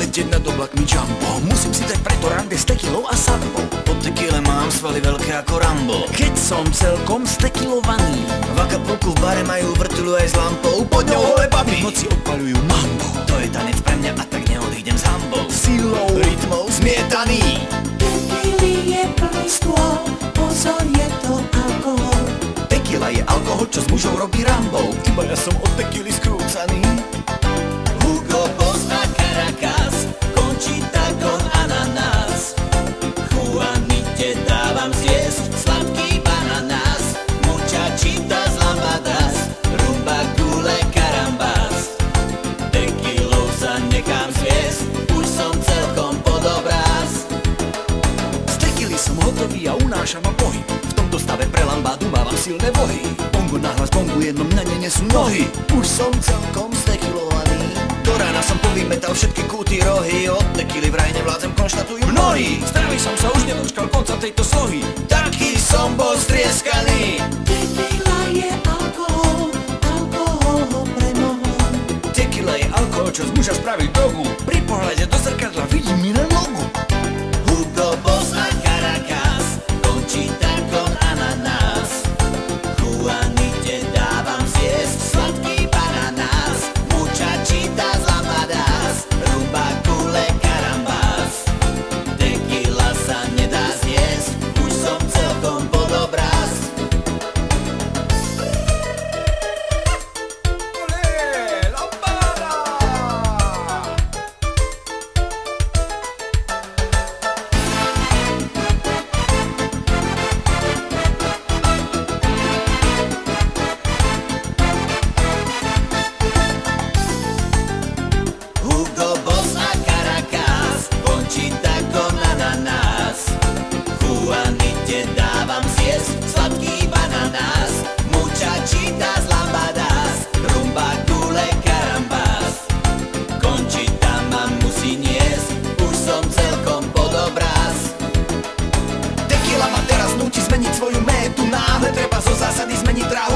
letieť nad oblakmi jumbo. Musím si dať preto rande s tekilou a sambou. Po tekile mám svaly veľké ako Rambo. Keď som celkom stekilovaný, V Acapulku v bare majú vrtuľu aj s lampou. Pod ňou holé baby, v noci odpaľujú mambo. to je tanec pre mňa a tak neodídem s hambou. Silou Rytmou zmietaný. Tekily je plný stôl, pozor, je to alkohol. Tekila je alkohol, čo s mužou robí Rambou. iba ja som od tekily skrúcaný. Hugo Boss a Caracas, Conchita con ananás. Juanite dávam zjesť sladký bananás. Muchachitas lambadas, rumba gule carambas. Tekilou sa nechám zviesť, už som celkom pod obraz. Z tekily som hotový a unášam ma pohyb. V tomto stave pre lambádu mávam silné vohy. Bongo nahlas bongu, jednom na ne nesú nohy. Už som celkom stekilovaný. Do rána som povymetal všetky kúty rohy. Od tekily vraj nevládzem, konštatujú mnohí. Zdravý som sa už nedočkal konca tejto slohy. Taký som bol strieskaný. Tekila je alkohol, alkohol ho premohol. Tekila je alkohol, čo z muža spraví drogu. Pri pohľade do zrkadla vidím Milan logo. Hugo Boss a Caracas, Conchita con ananás. Juanite dávam zjesť sladký bananás. Muchachitas lambadas, rumba gule carambas. Tekila sa nedá zjesť, už som celkom pod obraz. Hugo Boss a Caracas, Conchita con ananás. Juanite dávam zjesť sladký bananás. Muchachitas lambadas, rumba gule carambas. Conchita ma musí niesť, už som celkom pod obraz. Tekila ma teraz núti zmeniť svoju métu. Náhle treba zo zásady zmeniť dráhu.